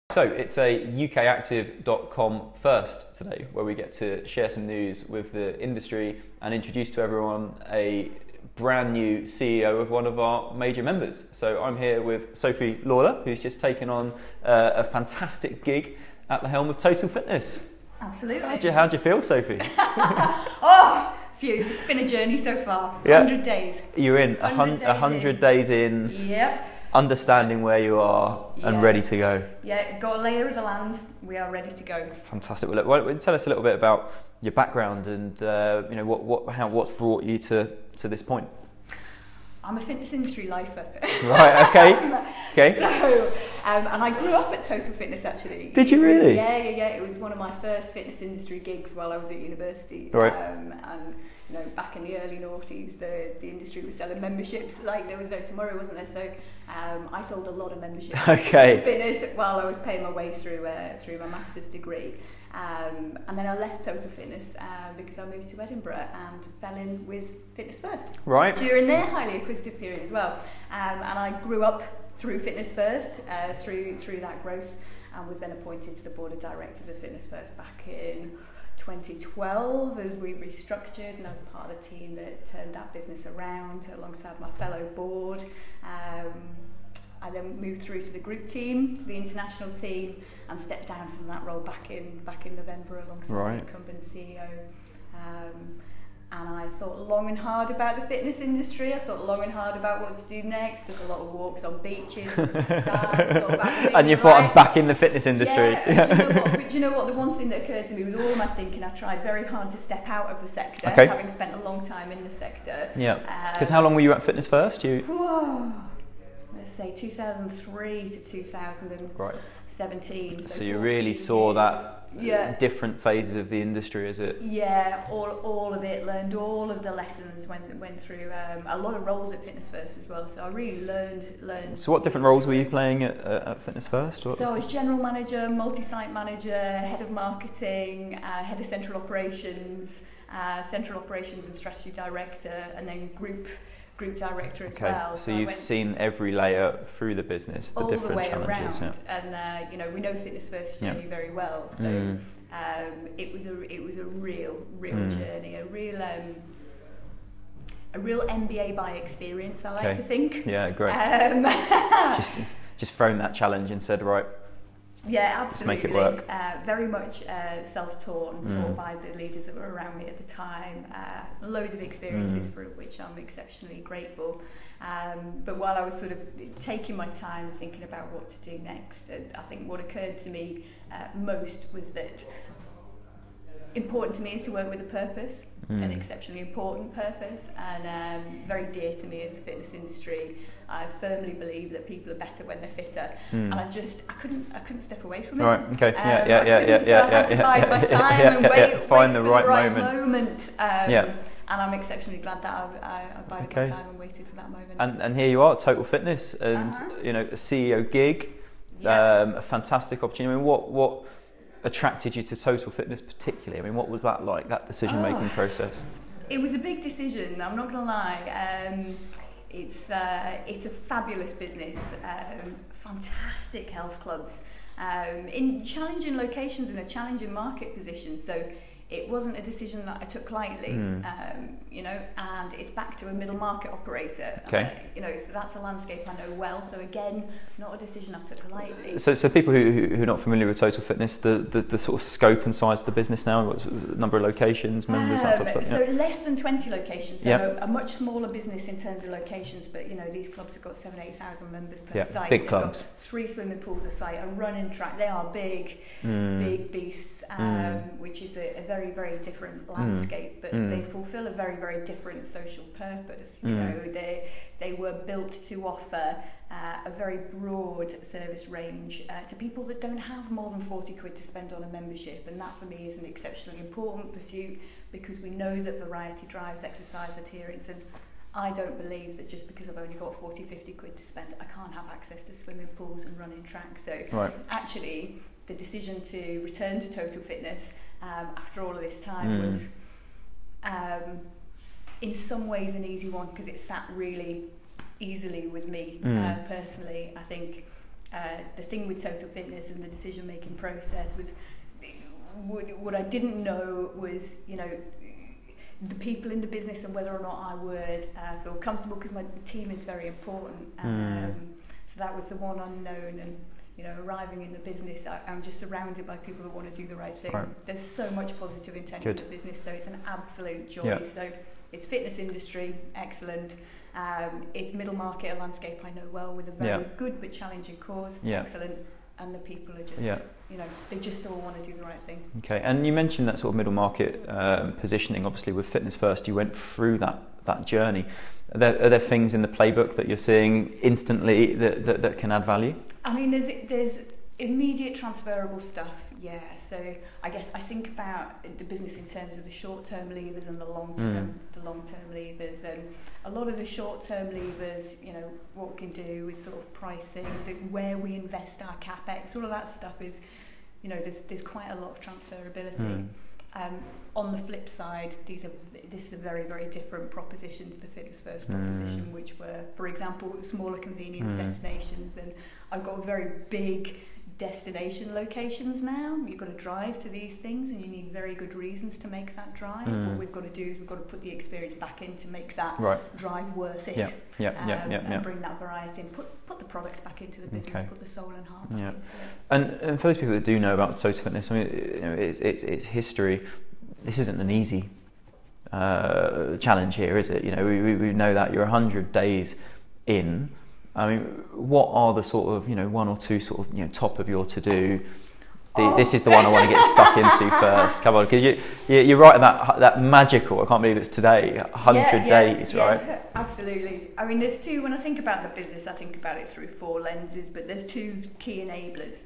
So it's a ukactive.com first today, where we get to share some news with the industry and introduce to everyone a brand new CEO of one of our major members. So I'm here with Sophie Lawler, who's just taken on a fantastic gig at the helm of Total Fitness. Absolutely. How'd you feel, Sophie? Phew, it's been a journey so far. Yeah. 100 days. You're in 100 days in. Yep. Understanding where you are and ready to go. Yeah, got a layer of the land. We are ready to go. Fantastic. Well, look, tell us a little bit about your background and what's brought you to this point. I'm a fitness industry lifer. Right. Okay. Okay. So, and I grew up at Total Fitness actually. Did you really? Yeah. It was one of my first fitness industry gigs while I was at university. Right. And back in the early noughties, the industry was selling memberships like there was no tomorrow, wasn't there? So I sold a lot of memberships. Okay. To fitness while I was paying my way through my master's degree. And then I left Total Fitness because I moved to Edinburgh and fell in with Fitness First. Right. During their highly acquisitive period as well. And I grew up through Fitness First, through that growth, and was then appointed to the board of directors of Fitness First back in 2012 as we restructured, and I was part of the team that turned that business around alongside my fellow board. I then moved through to the group team, to the international team, and stepped down from that role back in November alongside the incumbent CEO. And I thought long and hard about the fitness industry. I thought long and hard about what to do next. Took a lot of walks on beaches. And you thought, I'm back in the fitness industry. Yeah. Do you know what? The one thing that occurred to me with all my thinking, I tried very hard to step out of the sector, having spent a long time in the sector. Yeah. Because how long were you at Fitness First? Let's say 2003 to 2017. So you really saw that different phases of the industry, is it? Yeah, all of it. Learned all of the lessons. Went through a lot of roles at Fitness First as well. So I really learned. So what different roles were you playing at Fitness First? So I was general manager, multi-site manager, head of marketing, head of central operations and strategy director, and then group director as well. So you've seen every layer through the business, the different challenges. Around. And we know Fitness First journey very well. So it was a real journey, a real MBA by experience, I like to think. Yeah, great. Just thrown that challenge and said, right. Yeah, absolutely. Let's make it work. Very much self-taught and taught by the leaders that were around me at the time. Loads of experiences for which I'm exceptionally grateful. But while I was sort of taking my time thinking about what to do next, I think what occurred to me most was that important to me is to work with a purpose, an exceptionally important purpose, and very dear to me as the fitness industry. I firmly believe that people are better when they're fitter, and I couldn't step away from it. Right. Okay. So I had to bide my time and wait for the right moment. And I'm exceptionally glad that I bided my time and waited for that moment. And here you are, Total Fitness, and a CEO gig, a fantastic opportunity. I mean, what attracted you to Total Fitness particularly? I mean, what was that like, that decision-making process? It was a big decision, I'm not going to lie. It's a fabulous business, fantastic health clubs, in challenging locations in a challenging market position. So it wasn't a decision that I took lightly, and it's back to a middle market operator. So that's a landscape I know well. So again, not a decision I took lightly. So people who are not familiar with Total Fitness, the sort of scope and size of the business now, what's the number of locations, members, that type of stuff? So less than 20 locations. So a much smaller business in terms of locations, but these clubs have got 7,000-8,000 members per site. Big clubs. Got 3 swimming pools a site, a running track. They are big beasts, which is a very, very different landscape, but they fulfill a very, very different social purpose. They were built to offer a very broad service range to people that don't have more than 40 quid to spend on a membership, and that for me is an exceptionally important pursuit, because we know that variety drives exercise adherence, and I don't believe that just because I've only got 40-50 quid to spend, I can't have access to swimming pools and running tracks. So actually the decision to return to Total Fitness after all of this time was in some ways an easy one, because it sat really easily with me personally. I think the thing with total fitness and the decision-making process was, what I didn't know was, the people in the business and whether or not I would feel comfortable, because the team is very important. So that was the one unknown. And arriving in the business, I'm just surrounded by people that want to do the right thing. Right. There's so much positive intent Good. in the business, so it's an absolute joy. Yeah. So it's fitness industry, excellent. It's middle market, a landscape I know well, with a very good but challenging cause, excellent. And the people are just, they just all want to do the right thing. Okay, and you mentioned that sort of middle market positioning. Obviously, with Fitness First, you went through that journey. Are there things in the playbook that you're seeing instantly that can add value? I mean, there's immediate transferable stuff. Yeah, so I guess I think about the business in terms of the short-term levers and the long-term levers. A lot of the short-term levers, what we can do is sort of pricing, where we invest our capex, all of that stuff is, there's quite a lot of transferability. On the flip side, this is a very, very different proposition to the Fitness First proposition, which were, for example, smaller convenience destinations, and I've got a very big destination locations now. You've got to drive to these things, and you need very good reasons to make that drive. What we've got to do is we've got to put the experience back in to make that drive worth it. And bring that variety and put the product back into the business, put the soul and heart back into it. And for those people that do know about Total Fitness, I mean, it's history. This isn't an easy challenge here, is it? We know that you're 100 days in. I mean, what are the sort of, one or two sort of, top of your to-do? This is the one I want to get stuck into first. Come on, because you're right, that magical, I can't believe it's today, 100 days, right? Yeah, absolutely. I mean, there's two, when I think about the business, I think about it through 4 lenses, but there's 2 key enablers.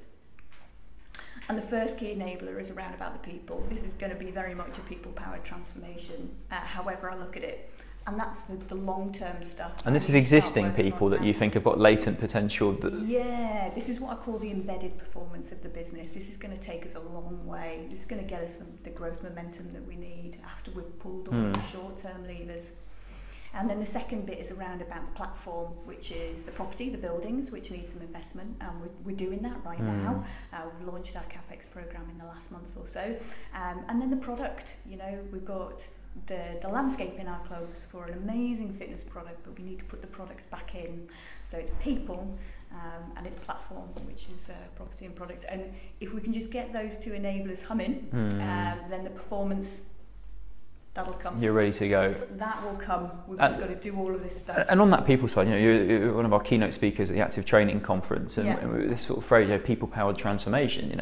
And the first key enabler is around about the people. This is going to be very much a people-powered transformation, however I look at it. And that's the long-term stuff. And this is existing people that you think have got latent potential? Yeah, this is what I call the embedded performance of the business. This is going to take us a long way. This is going to get us the growth momentum that we need after we've pulled all the short-term levers. And then the second bit is around about the platform, which is the property, the buildings, which needs some investment, and we're doing that right now. We've launched our CapEx programme in the last month or so. And then the product, we've got the landscape in our clubs for an amazing fitness product, but we need to put the products back in. So it's people and it's platform, which is property and product. And if we can just get those 2 enablers humming, then the performance, that'll come. You're ready to go. That will come. We've just got to do all of this stuff. And on that people side, you're one of our keynote speakers at the Active Training Conference, and this sort of phrase, people-powered transformation,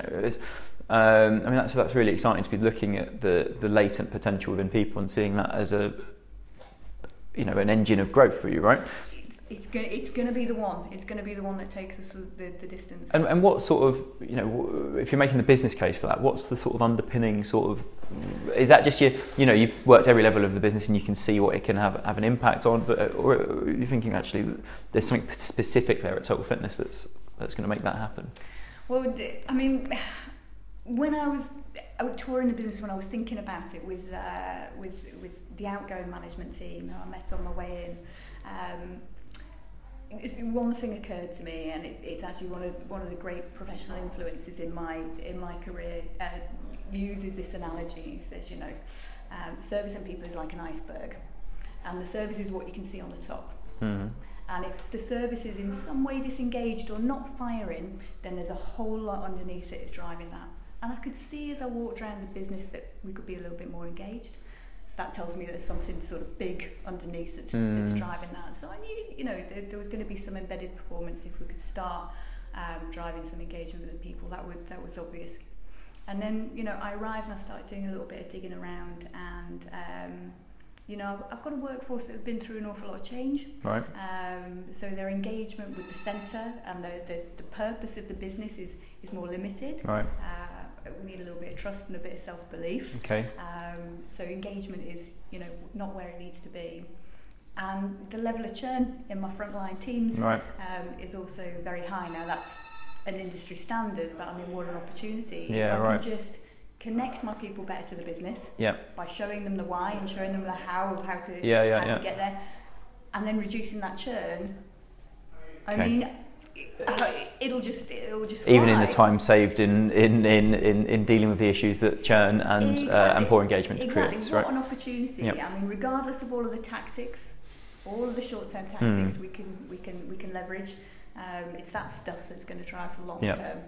I mean, that's really exciting to be looking at the latent potential within people and seeing that as an engine of growth for you, right? It's going to be the one. It's going to be the one that takes us the distance. And what sort of, if you're making the business case for that, what's the sort of underpinning sort of, is that just you've worked every level of the business and you can see what it can have an impact on, or are you thinking actually there's something specific there at Total Fitness that's going to make that happen? Well, I mean, when I was out touring the business, when I was thinking about it with the outgoing management team who I met on my way in, one thing occurred to me, and it's actually one of the great professional influences in my career. Uses this analogy. He says, servicing people is like an iceberg, and the service is what you can see on the top. And if the service is in some way disengaged or not firing, then there's a whole lot underneath it is driving that. And I could see as I walked around the business that we could be a little bit more engaged. So that tells me there's something sort of big underneath that's driving that. So I knew, there was going to be some embedded performance if we could start driving some engagement with the people. That was obvious. And then, I arrived and I started doing a little bit of digging around, and I've got a workforce that have been through an awful lot of change. Right. So their engagement with the centre and the purpose of the business is more limited. Right. We need a little bit of trust and a bit of self-belief. Okay. So engagement is, not where it needs to be. And the level of churn in my frontline teams is also very high. Now that's an industry standard, but I mean, what an opportunity. Yeah, if I can just connect my people better to the business by showing them the why and showing them the how of how to get there, and then reducing that churn. I mean, it'll just even fly. in the time saved in dealing with the issues that churn and poor engagement creates, right? What an opportunity. Yep. I mean, regardless of all of the tactics, all of the short-term tactics we can leverage. It's that stuff that's going to drive the long term.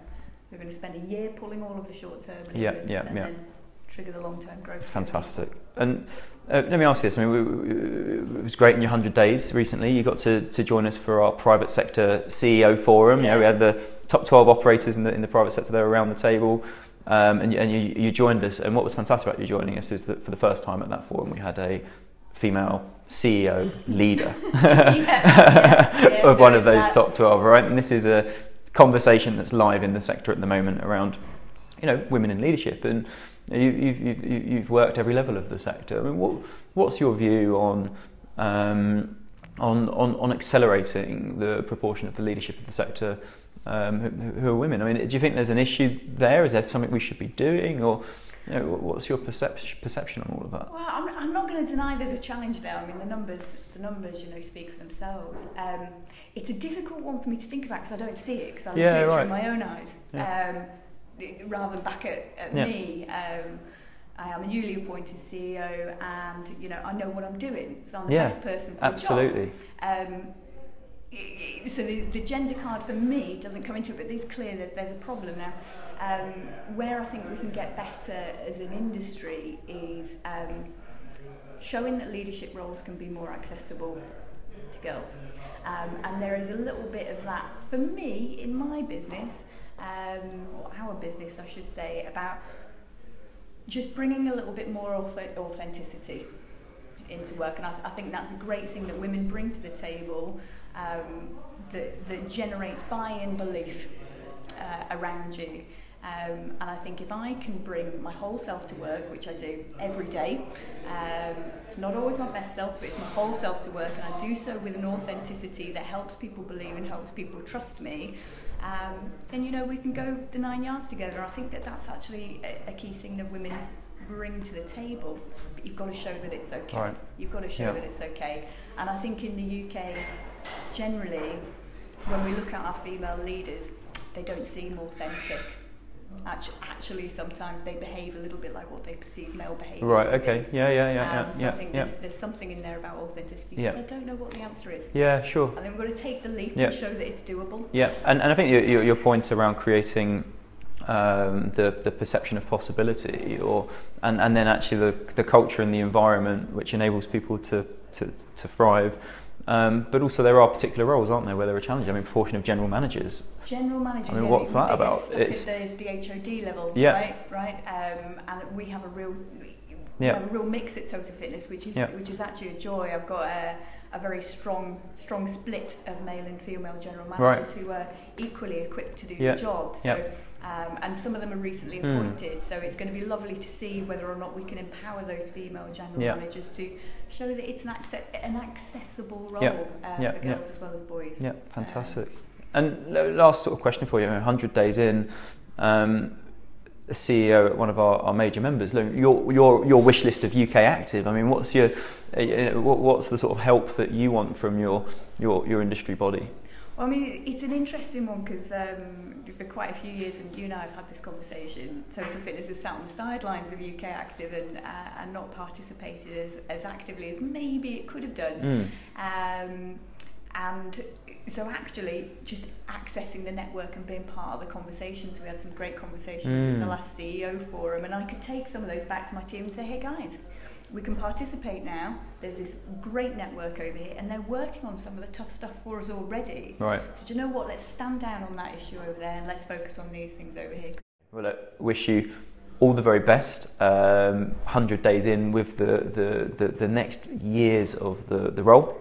We're going to spend a year pulling all of the short-term levers and then trigger the long-term growth. Fantastic. And let me ask you this. I mean, it was great in your 100 days recently. You got to join us for our private sector CEO forum. Yeah. We had the top 12 operators in the private sector there around the table, and you joined us. And what was fantastic about you joining us is that for the first time at that forum, we had a female CEO leader of one of those top 12, right? And this is a conversation that's live in the sector at the moment around, women in leadership, and you've worked every level of the sector. I mean, what's your view on accelerating the proportion of the leadership of the sector who are women? I mean, do you think there's an issue there? Is there something we should be doing, or what's your perception on all of that? Well, I'm not going to deny there's a challenge there. I mean, the numbers, speak for themselves. It's a difficult one for me to think about because I don't see it, because I look at it through my own eyes, rather than back at me. I am a newly appointed CEO, and I know what I'm doing, so I'm the best person for the job. So the gender card for me doesn't come into it, but it's clear there's a problem now. Where I think we can get better as an industry is showing that leadership roles can be more accessible to girls. And there is a little bit of that for me in my business, or our business I should say, about just bringing a little bit more authenticity into work. And I think that's a great thing that women bring to the table, that generates buy-in, belief around you. And I think if I can bring my whole self to work, which I do every day, it's not always my best self, but it's my whole self to work, and I do so with an authenticity that helps people believe and helps people trust me, then we can go the 9 yards together. I think that's actually a key thing that women bring to the table, but you've got to show that it's okay. Right. You've got to show that it's okay. And I think in the UK, generally, when we look at our female leaders, they don't seem authentic. Actually, sometimes they behave a little bit like what they perceive male behaviour. Right. Okay. So I think there's something in there about authenticity. But I don't know what the answer is. Yeah. Sure. I think we've got to take the leap and show that it's doable. Yeah. And I think your point around creating the perception of possibility, and then actually the culture and the environment which enables people to thrive. But also there are particular roles, aren't there, where there are challenges. I mean, proportion of general managers. I mean, what's that about? It's the HOD level, right? And we have a real mix at Total Fitness, which is actually a joy. I've got a very strong split of male and female general managers who are equally equipped to do the job. So. And some of them are recently appointed, so it's going to be lovely to see whether or not we can empower those female general managers to show that it's an accessible role for girls as well as boys. Yeah, fantastic. And last sort of question for you: 100 days in, a CEO at one of our major members. Your wish list of Ukactive. I mean, what's the sort of help that you want from your industry body? Well, I mean, it's an interesting one because for quite a few years, and you and I have had this conversation, Total Fitness has sat on the sidelines of Ukactive and not participated as actively as maybe it could have done. And so actually just accessing the network and being part of the conversations, we had some great conversations in the last CEO forum, and I could take some of those back to my team and say, hey guys, we can participate now. There's this great network over here, and they're working on some of the tough stuff for us already. Right. So do you know what? Let's stand down on that issue over there, and let's focus on these things over here. Well, I wish you all the very best. 100 days in with the next years of the role.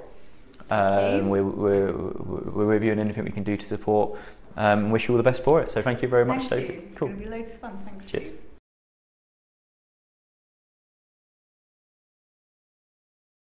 We're with you, and anything we can do to support. Wish you all the best for it. So thank you very much, Sophie. It's going to be loads of fun. Thanks. Cheers.